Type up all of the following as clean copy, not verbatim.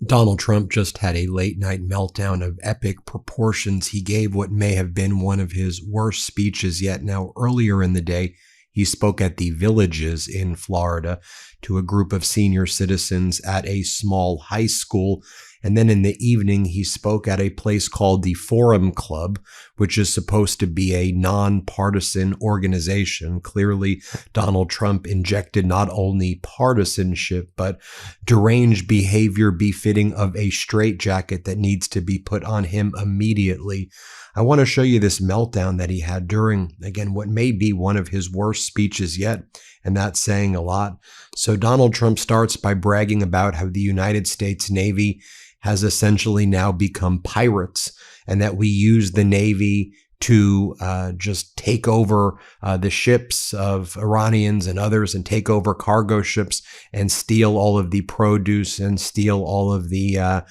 Donald Trump just had a late-night meltdown of epic proportions. He gave what may have been one of his worst speeches yet. Now, earlier in the day, he spoke at the Villages in Florida to a group of senior citizens at a small high school. And then in the evening, he spoke at a place called the Forum Club, which is supposed to be a nonpartisan organization. Clearly, Donald Trump injected not only partisanship, but deranged behavior befitting of a straitjacket that needs to be put on him immediately. I want to show you this meltdown that he had during, again, what may be one of his worst speeches yet, and that's saying a lot. So Donald Trump starts by bragging about how the United States Navy has essentially now become pirates, and that we use the Navy to just take over the ships of Iranians and others, and take over cargo ships and steal all of the produce and steal all of the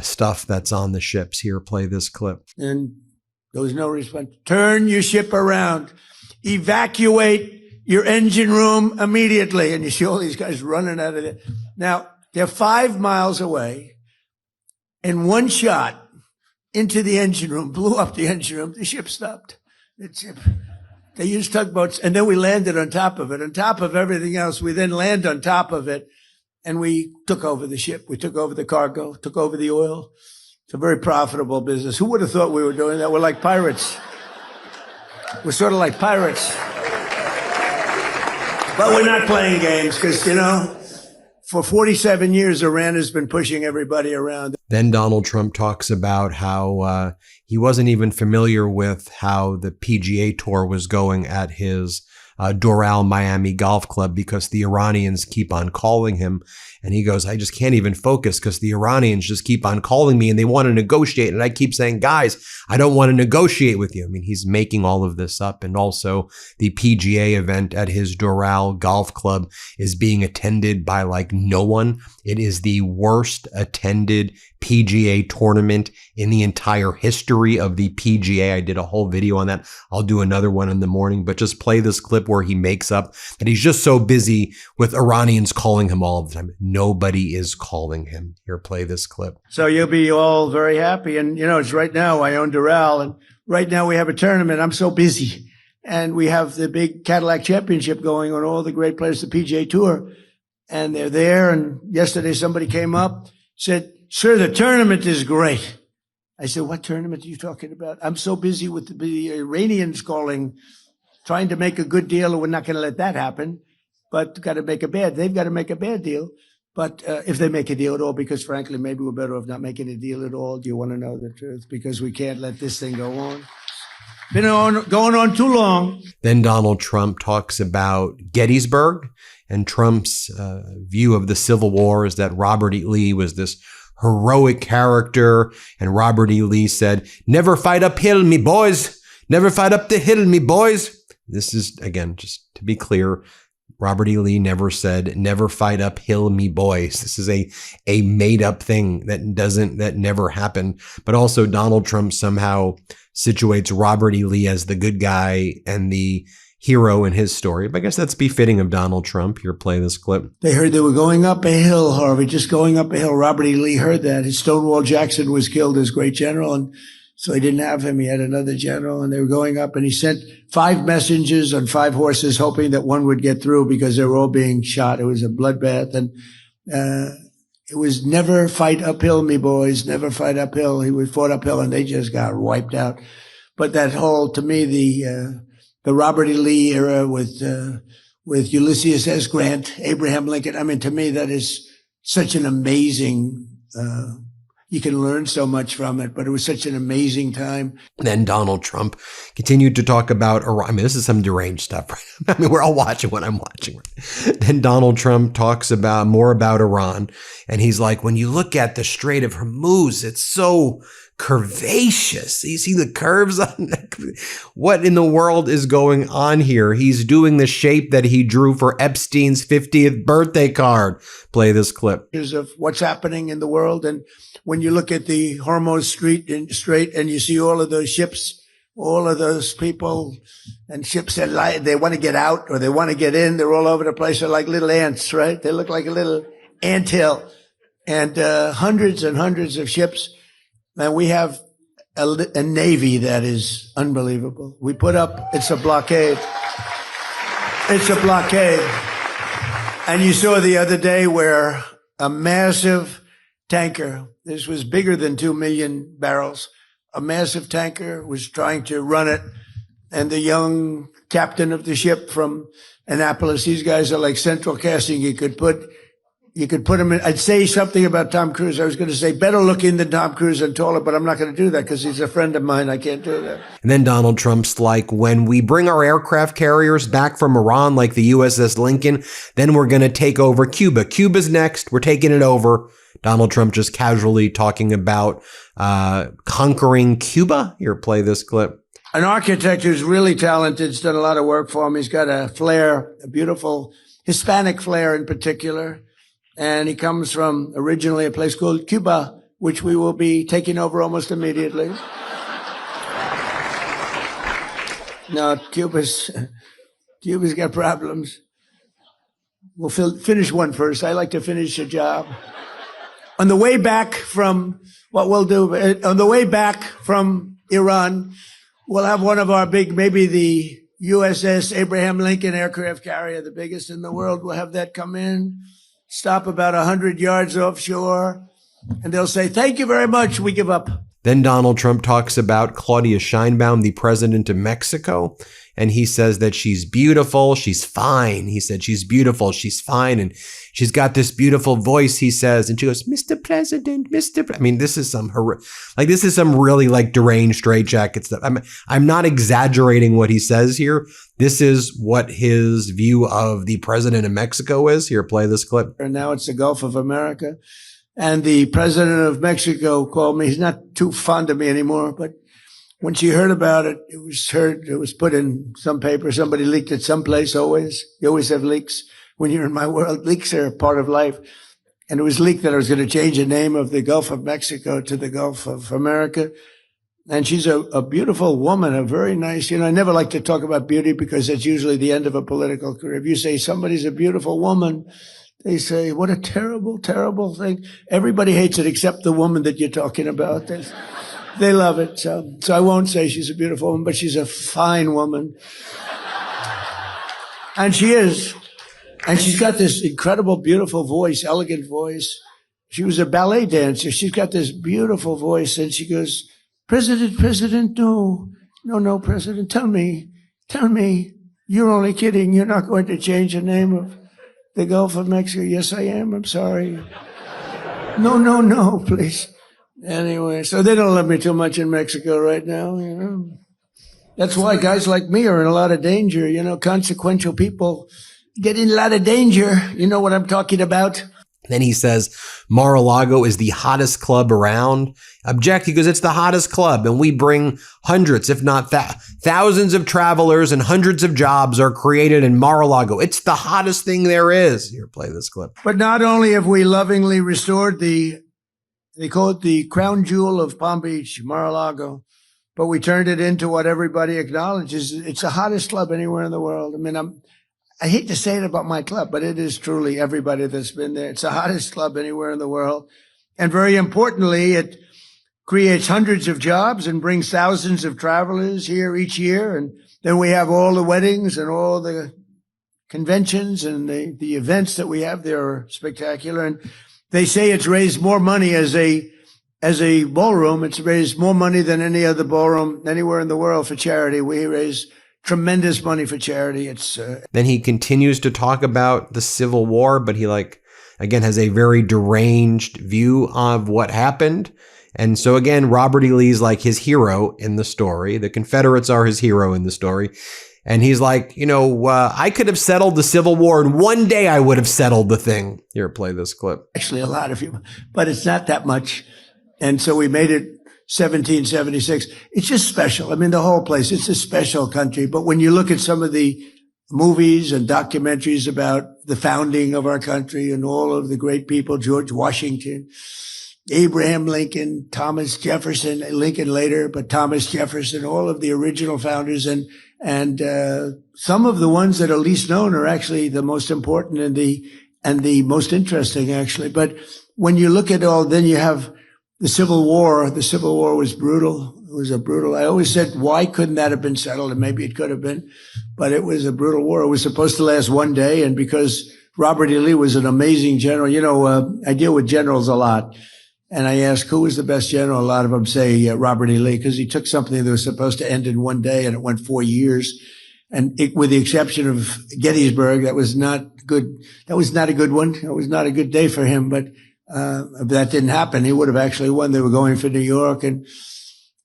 stuff that's on the ships. Here, play this clip. And there was no response. Turn your ship around. Evacuate your engine room immediately. And you see all these guys running out of there. Now, they're 5 miles away. And one shot into the engine room, blew up the engine room. The ship stopped. They used tugboats, and then we landed on top of it. On top of everything else, we then land on top of it, and we took over the ship. We took over the cargo, took over the oil. It's a very profitable business. Who would have thought we were doing that? We're like pirates. We're sort of like pirates. But we're not playing games because, you know, for 47 years, Iran has been pushing everybody around. Then Donald Trump talks about how he wasn't even familiar with how the PGA Tour was going at his Doral Miami Golf Club because the Iranians keep on calling him. And he goes, I just can't even focus because the Iranians just keep on calling me and they want to negotiate. And I keep saying, guys, I don't want to negotiate with you. I mean, he's making all of this up. And also the PGA event at his Doral Golf Club is being attended by like no one. It is the worst attended PGA tournament in the entire history of the PGA. I did a whole video on that. I'll do another one in the morning, but just play this clip where he makes up that he's just so busy with Iranians calling him all the time. Nobody is calling him. Here, play this clip. So you'll be all very happy. And, you know, it's right now I own Doral, and right now we have a tournament. I'm so busy. And we have the big Cadillac Championship going on, all the great players, the PGA Tour. And they're there. And yesterday somebody came up, said, sir, the tournament is great. I said, what tournament are you talking about? I'm so busy with the Iranians calling, trying to make a good deal, and we're not going to let that happen. But they've got to make a bad deal. But if they make a deal at all, because frankly, maybe we're better off not making a deal at all. Do you want to know the truth? Because we can't let this thing go on. Been going on too long. Then Donald Trump talks about Gettysburg, and Trump's view of the Civil War is that Robert E. Lee was this heroic character. And Robert E. Lee said, never fight uphill, me boys. Never fight up the hill, me boys. This is, again, just to be clear, Robert E. Lee never said, never fight uphill, me boys. This is a made up thing that never happened. But also Donald Trump somehow situates Robert E. Lee as the good guy and the hero in his story. But I guess that's befitting of Donald Trump. Here, play this clip. They heard they were going up a hill, Harvey, just going up a hill. Robert E. Lee heard that. His Stonewall Jackson was killed as great general, and so he didn't have him. He had another general, and they were going up, and he sent 5 messengers on 5 horses, hoping that one would get through because they were all being shot. It was a bloodbath, and it was never fight uphill, me boys, never fight uphill. He was fought uphill, and they just got wiped out. But that whole, to me, the Robert E. Lee era with Ulysses S. Grant, Abraham Lincoln. I mean, to me, that is such an amazing, you can learn so much from it, but it was such an amazing time. Then Donald Trump continued to talk about Iran. I mean, this is some deranged stuff, right? I mean, we're all watching what I'm watching. Right? Then Donald Trump talks about more about Iran. And he's like, when you look at the Strait of Hormuz, it's so curvaceous. You see the curves on it? What in the world is going on here? He's doing the shape that he drew for Epstein's 50th birthday card. Play this clip. Of what's happening in the world. And when you look at the Hormuz Strait and you see all of those ships, all of those people and ships that they want to get out or they want to get in, they're all over the place. They're like little ants, right? They look like a little anthill. and hundreds and hundreds of ships. And we have a navy that is unbelievable. We put up, it's a blockade. It's a blockade. And you saw the other day where a massive tanker, this was bigger than 2 million barrels, a massive tanker was trying to run it. And the young captain of the ship from Annapolis, these guys are like central casting. You could put him in. I'd say something about Tom Cruise. I was going to say better looking than Tom Cruise and taller, but I'm not going to do that because he's a friend of mine. I can't do that. And then Donald Trump's like, when we bring our aircraft carriers back from Iran, like the USS Lincoln, then we're going to take over Cuba. Cuba's next. We're taking it over. Donald Trump just casually talking about conquering Cuba. Here, play this clip. An architect who's really talented. He's done a lot of work for him. He's got a flair, a beautiful Hispanic flair in particular. And he comes from originally a place called Cuba, which we will be taking over almost immediately. No, Cuba's got problems. We'll finish one first. I like to finish a job. On the way back from Iran, we'll have one of our big, maybe the USS Abraham Lincoln aircraft carrier, the biggest in the world. We'll have that come in, stop about 100 yards offshore, and they'll say, "Thank you very much, we give up." Then Donald Trump talks about Claudia Sheinbaum, the president of Mexico, and he says that she's beautiful, she's fine. He said she's beautiful, she's fine, and she's got this beautiful voice, he says, and she goes, "Mr. President, I mean, this is some really like deranged straitjacket stuff. I'm not exaggerating what he says here. This is what his view of the president of Mexico is. Here, play this clip. And now it's the Gulf of America. And the president of Mexico called me. He's not too fond of me anymore, but when she heard about it, it was put in some paper. Somebody leaked it someplace always. You always have leaks. When you're in my world, leaks are a part of life. And it was leaked that I was going to change the name of the Gulf of Mexico to the Gulf of America. And she's a beautiful woman, a very nice, I never like to talk about beauty because that's usually the end of a political career. If you say somebody's a beautiful woman, they say, what a terrible, terrible thing. Everybody hates it except the woman that you're talking about. They love it. So I won't say she's a beautiful woman, but she's a fine woman. And she is. And she's got this incredible, beautiful voice, elegant voice. She was a ballet dancer. She's got this beautiful voice. And she goes, President, no, President, tell me, you're only kidding. You're not going to change the name of the Gulf of Mexico. Yes, I am. I'm sorry. No, please. Anyway, so they don't love me too much in Mexico right now, That's why guys like me are in a lot of danger, consequential people get in a lot of danger. You know what I'm talking about? Then he says, Mar-a-Lago is the hottest club around. Object, he goes, it's the hottest club, and we bring hundreds, if not thousands of travelers, and hundreds of jobs are created in Mar-a-Lago. It's the hottest thing there is. Here, play this clip. But not only have we lovingly restored they call it the crown jewel of Palm Beach, Mar-a-Lago, but we turned it into what everybody acknowledges. It's the hottest club anywhere in the world. I mean, I hate to say it about my club, but it is truly everybody that's been there. It's the hottest club anywhere in the world. And very importantly, it creates hundreds of jobs and brings thousands of travelers here each year. And then we have all the weddings and all the conventions and the events that we have there are spectacular. And they say it's raised more money as a ballroom. It's raised more money than any other ballroom anywhere in the world for charity. We raise tremendous money for charity. Then he continues to talk about the Civil War, but he again has a very deranged view of what happened. And so again, Robert E. Lee's like his hero in the story. The Confederates are his hero in the story. And he's like, I could have settled the Civil War in one day. I would have settled the thing. Here, play this clip. Actually, a lot of you, but it's not that much. And so we made it 1776. It's just special. I mean, the whole place, it's a special country. But when you look at some of the movies and documentaries about the founding of our country and all of the great people, George Washington, Abraham Lincoln, Thomas Jefferson, Lincoln later, but Thomas Jefferson, all of the original founders, and some of the ones that are least known are actually the most important and the most interesting, actually. But when you look at all, then you have the Civil War. The Civil War was brutal. It was a brutal, I always said, why couldn't that have been settled? And maybe it could have been, but it was a brutal war. It was supposed to last one day. And because Robert E. Lee was an amazing general, I deal with generals a lot. And I ask, who was the best general? A lot of them say Robert E. Lee, because he took something that was supposed to end in one day and it went 4 years. And with the exception of Gettysburg, that was not good. That was not a good one. It was not a good day for him, but that didn't happen. He would have actually won. They were going for New York, and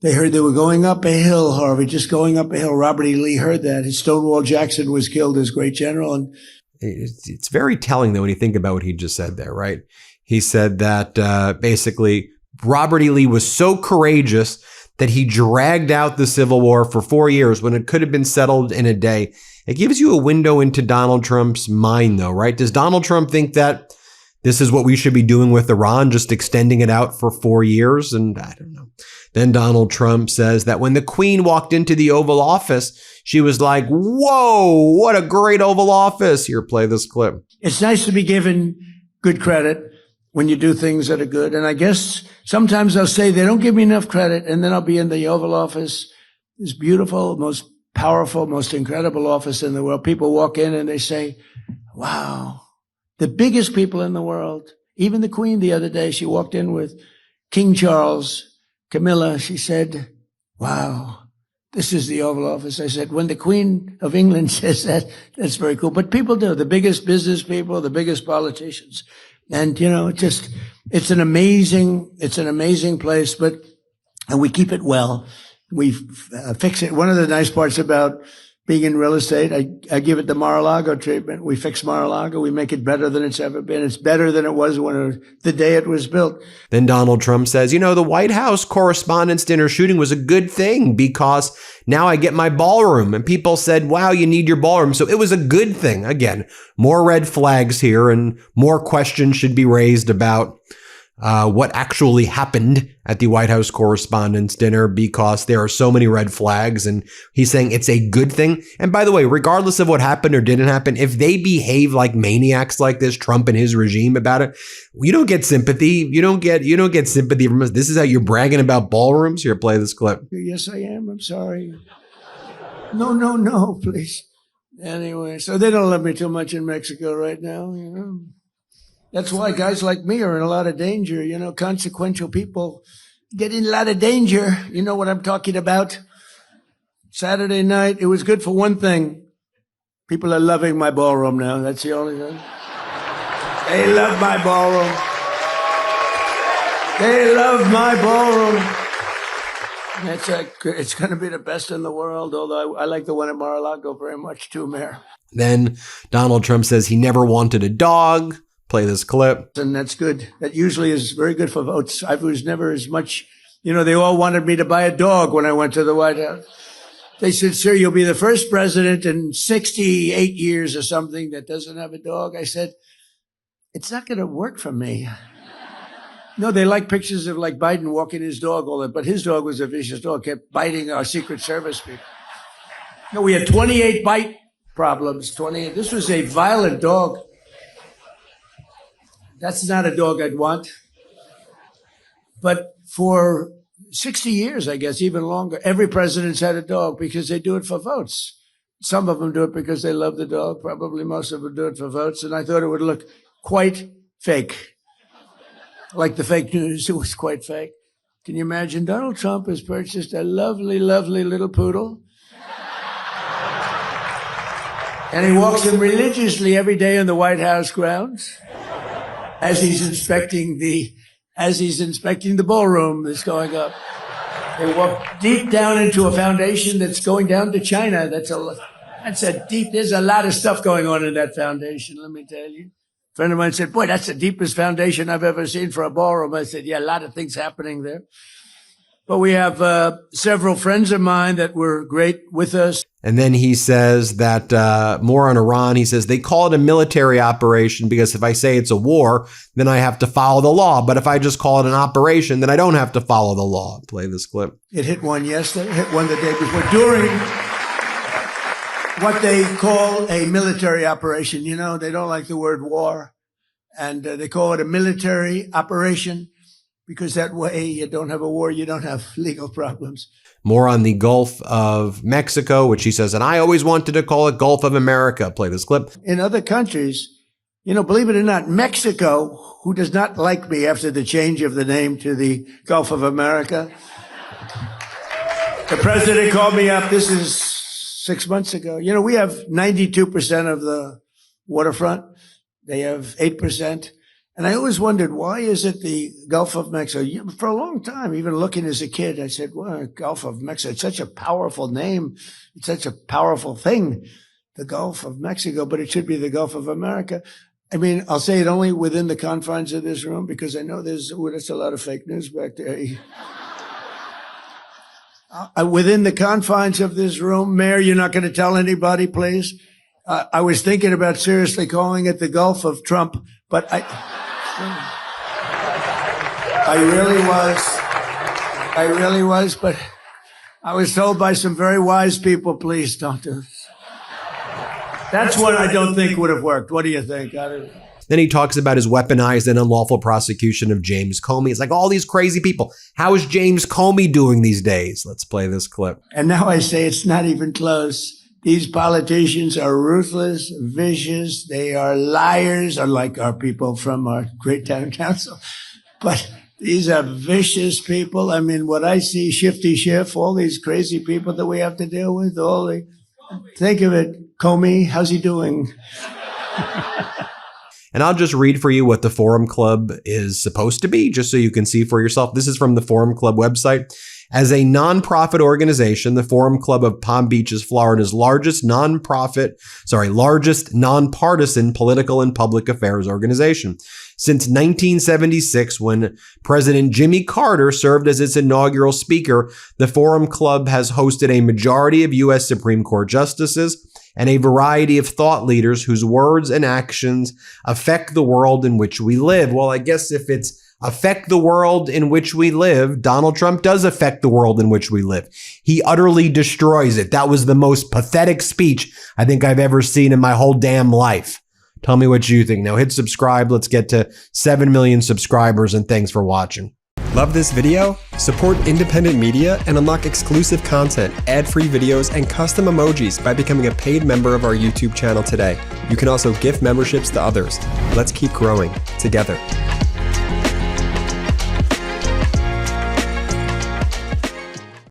they heard they were going up a hill, Harvey, just going up a hill. Robert E. Lee heard that. Stonewall Jackson was killed as great general. And it's very telling, though, when you think about what he just said there, right? He said that basically Robert E. Lee was so courageous that he dragged out the Civil War for 4 years when it could have been settled in a day. It gives you a window into Donald Trump's mind, though, right? Does Donald Trump think that this is what we should be doing with Iran, just extending it out for 4 years? And I don't know. Then Donald Trump says that when the Queen walked into the Oval Office, she was like, whoa, what a great Oval Office. Here, play this clip. It's nice to be given good credit when you do things that are good. And I guess sometimes I'll say they don't give me enough credit, and then I'll be in the Oval Office, this beautiful, most powerful, most incredible office in the world. People walk in and they say, wow, the biggest people in the world. Even the Queen the other day, she walked in with King Charles, Camilla. She said, wow, this is the Oval Office. I said, when the Queen of England says that, that's very cool. But people do, the biggest business people, the biggest politicians. And, it's an amazing place, and we keep it well. We fix it. One of the nice parts about being in real estate, I give it the Mar-a-Lago treatment. We fix Mar-a-Lago. We make it better than it's ever been. It's better than it was the day it was built. Then Donald Trump says, the White House Correspondents' Dinner shooting was a good thing because now I get my ballroom. And people said, wow, you need your ballroom. So it was a good thing. Again, more red flags here and more questions should be raised about what actually happened at the White House Correspondents' Dinner because there are so many red flags, and he's saying it's a good thing. And by the way, regardless of what happened or didn't happen, if they behave like maniacs like this, Trump and his regime about it, you don't get sympathy. You don't get sympathy from us. This is how you're bragging about ballrooms. Here, play this clip. Yes, I am. I'm sorry. No, please. Anyway, so they don't love me too much in Mexico right now, That's why guys like me are in a lot of danger. Consequential people get in a lot of danger. You know what I'm talking about? Saturday night, it was good for one thing. People are loving my ballroom now. That's the only thing. They love my ballroom. They love my ballroom. It's going to be the best in the world, although I like the one at Mar-a-Lago very much too, Mayor. Then Donald Trump says he never wanted a dog. Play this clip. And that's good. That usually is very good for votes. I was never as much, they all wanted me to buy a dog when I went to the White House. They said, sir, you'll be the first president in 68 years or something that doesn't have a dog. I said, it's not going to work for me. No, they like pictures of like Biden walking his dog all that, but his dog was a vicious dog, kept biting our Secret Service people. No, we had 28 bite problems, 28. This was a violent dog. That's not a dog I'd want. But for 60 years, I guess, even longer, every president's had a dog because they do it for votes. Some of them do it because they love the dog. Probably most of them do it for votes. And I thought it would look quite fake. Like the fake news, it was quite fake. Can you imagine? Donald Trump has purchased a lovely, lovely little poodle. And he walks him religiously every day in the White House grounds as he's inspecting the ballroom that's going up. They walk deep down into a foundation that's going down to China. There's a lot of stuff going on in that foundation, let me tell you. A friend of mine said, boy, that's the deepest foundation I've ever seen for a ballroom. I said, yeah, a lot of things happening there. But we have several friends of mine that were great with us. And then he says that more on Iran. He says they call it a military operation because if I say it's a war, then I have to follow the law. But if I just call it an operation, then I don't have to follow the law. Play this clip. It hit one yesterday, hit one the day before, during what they call a military operation. They don't like the word war. And they call it a military operation because that way you don't have a war, you don't have legal problems. More on the Gulf of Mexico, which he says, and I always wanted to call it Gulf of America. Play this clip. In other countries, believe it or not, Mexico, who does not like me after the change of the name to the Gulf of America, the president called me up. This is 6 months ago. We have 92% of the waterfront. They have 8%. And I always wondered, why is it the Gulf of Mexico? For a long time, even looking as a kid, I said, well, Gulf of Mexico, it's such a powerful name. It's such a powerful thing, the Gulf of Mexico, but it should be the Gulf of America. I mean, I'll say it only within the confines of this room because I know there's a lot of fake news back there. Within the confines of this room, Mayor, you're not going to tell anybody, please? I was thinking about seriously calling it the Gulf of Trump, but I really was, but I was told by some very wise people, please don't do this. That's what I don't think would have worked. What do you think? Then he talks about his weaponized and unlawful prosecution of James Comey. It's like all these crazy people. How is James Comey doing these days? Let's play this clip. And now I say it's not even close. These politicians are ruthless, vicious. They are liars, unlike our people from our great town council. But these are vicious people. I mean, what I see, Shifty Schiff, all these crazy people that we have to deal with, think of it. Comey, how's he doing? And I'll just read for you what the Forum Club is supposed to be, just so you can see for yourself. This is from the Forum Club website. As a nonprofit organization, the Forum Club of Palm Beach is Florida's largest nonpartisan political and public affairs organization. Since 1976, when President Jimmy Carter served as its inaugural speaker, the Forum Club has hosted a majority of U.S. Supreme Court justices and a variety of thought leaders whose words and actions affect the world in which we live. Well, I guess if it's affect the world in which we live, Donald Trump does affect the world in which we live. He utterly destroys it. That was the most pathetic speech I think I've ever seen in my whole damn life. Tell me what you think. Now hit subscribe. Let's get to 7 million subscribers, and thanks for watching. Love this video? Support independent media and unlock exclusive content, ad-free videos, and custom emojis by becoming a paid member of our YouTube channel today. You can also gift memberships to others. Let's keep growing together.